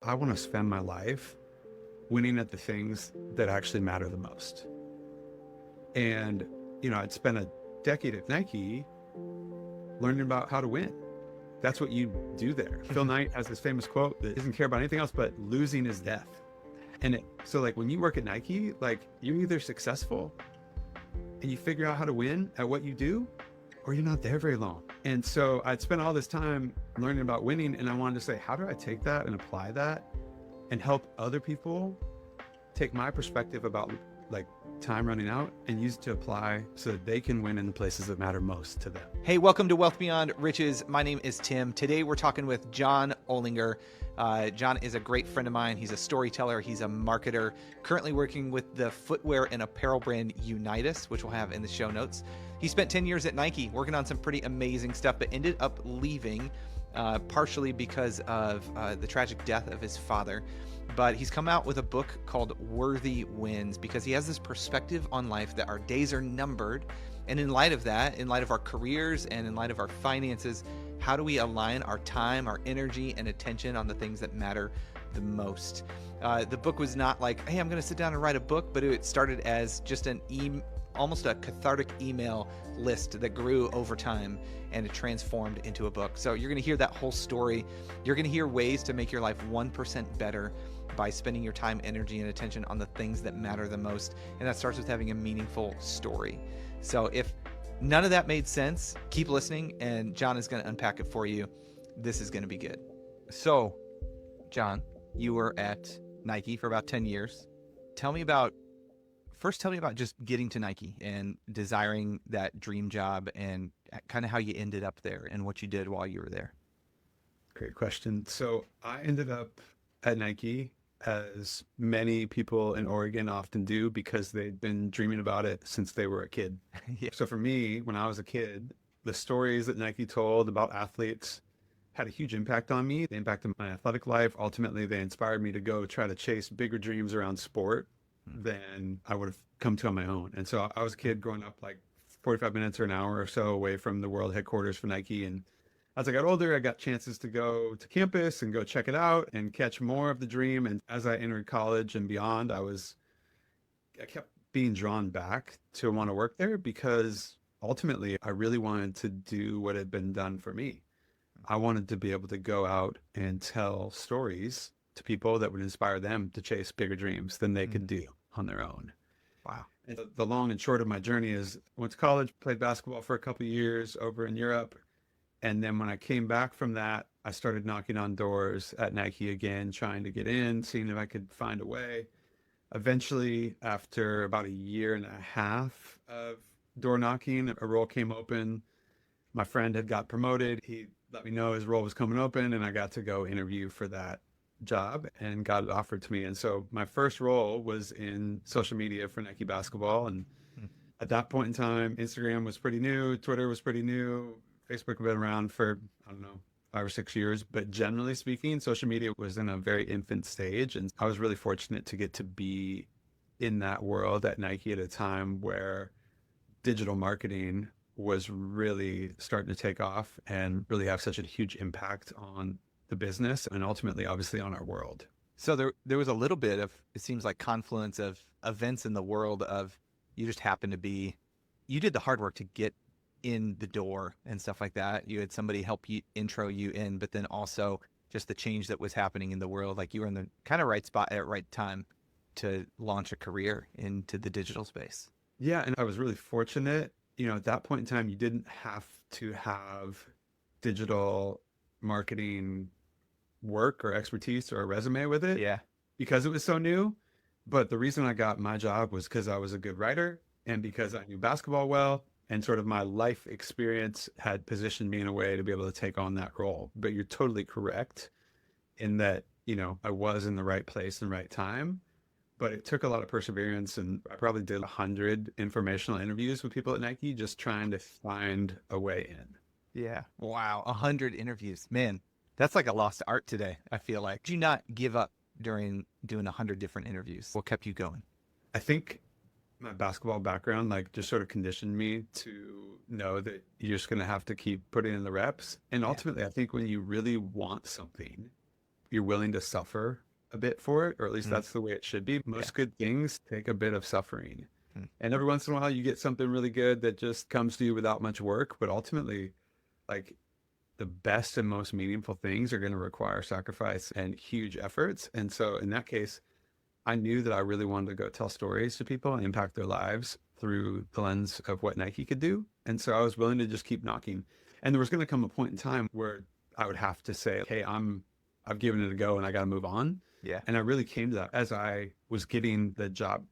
I want to spend my life winning at the things that actually matter the most. And, I'd spent a decade at Nike learning about how to win. That's what you do there. Phil Knight has this famous quote that doesn't care about anything else, but losing is death. So like when you work at Nike, like you're either successful and you figure out how to win at what you do, or you're not there very long. And so I'd spent all this time learning about winning, and I wanted to say, how do I take that and apply that and help other people take my perspective about like time running out and use it to apply so that they can win in the places that matter most to them. Hey, welcome to Wealth Beyond Riches. My name is Tim. Today we're talking with John Olinger. John is a great friend of mine. He's a storyteller. He's a marketer, currently working with the footwear and apparel brand Unitas, which we'll have in the show notes. He spent 10 years at Nike working on some pretty amazing stuff, but ended up leaving partially because of the tragic death of his father. But he's come out with a book called Worthy Wins because he has this perspective on life that our days are numbered. And in light of that, in light of our careers and in light of our finances, how do we align our time, our energy, and attention on the things that matter the most? The book was not like, hey, I'm going to sit down and write a book, but it started as just almost a cathartic email list that grew over time, and it transformed into a book. So you're going to hear that whole story. You're going to hear ways to make your life 1% better by spending your time, energy, and attention on the things that matter the most. And that starts with having a meaningful story. So if none of that made sense, keep listening, and John is going to unpack it for you. This is going to be good. So, John, you were at Nike for about 10 years. Tell me about just getting to Nike and desiring that dream job and kind of how you ended up there and what you did while you were there. Great question. So I ended up at Nike, as many people in Oregon often do, because they'd been dreaming about it since they were a kid. Yeah. So for me, when I was a kid, the stories that Nike told about athletes had a huge impact on me. They impacted my athletic life. Ultimately, they inspired me to go try to chase bigger dreams around sport than I would have come to on my own. And so I was a kid growing up like 45 minutes or an hour or so away from the world headquarters for Nike. And as I got older, I got chances to go to campus and go check it out and catch more of the dream. And as I entered college and beyond, I kept being drawn back to want to work there because ultimately I really wanted to do what had been done for me. I wanted to be able to go out and tell stories to people that would inspire them to chase bigger dreams than they could do on their own. Wow. And the long and short of my journey is I went to college, played basketball for a couple of years over in Europe. And then when I came back from that, I started knocking on doors at Nike again, trying to get in, seeing if I could find a way. Eventually, after about a year and a half of door knocking, a role came open. My friend had got promoted. He let me know his role was coming open, and I got to go interview for that job and got it offered to me. And so my first role was in social media for Nike basketball. And at that point in time, Instagram was pretty new, Twitter was pretty new. Facebook had been around for, I don't know, 5 or 6 years, but generally speaking, social media was in a very infant stage. And I was really fortunate to get to be in that world at Nike at a time where digital marketing was really starting to take off and really have such a huge impact on the business and ultimately, obviously, on our world. So there was a little bit of, it seems like, confluence of events in the world of you just happened to be, you did the hard work to get in the door and stuff like that. You had somebody help you intro you in, but then also just the change that was happening in the world. Like you were in the kind of right spot at right time to launch a career into the digital space. Yeah. And I was really fortunate. At that point in time, you didn't have to have digital marketing work or expertise or a resume with it. Yeah. Because it was so new. But the reason I got my job was because I was a good writer and because I knew basketball well. And sort of my life experience had positioned me in a way to be able to take on that role. But you're totally correct in that, I was in the right place and right time. But it took a lot of perseverance. And I probably did 100 informational interviews with people at Nike just trying to find a way in. Yeah. Wow. 100 interviews. Man, that's like a lost art today, I feel like. Did you not give up during doing 100 different interviews? What kept you going? I think my basketball background just sort of conditioned me to know that you're just going to have to keep putting in the reps. And ultimately, I think when you really want something, you're willing to suffer a bit for it, or at least Mm. that's the way it should be. Most Yeah. good things take a bit of suffering. Mm. And every once in a while you get something really good that just comes to you without much work, but ultimately, like, the best and most meaningful things are going to require sacrifice and huge efforts. And so in that case, I knew that I really wanted to go tell stories to people and impact their lives through the lens of what Nike could do. And so I was willing to just keep knocking. And there was going to come a point in time where I would have to say, "Hey, I've given it a go and I got to move on." Yeah. And I really came to that as I was getting the job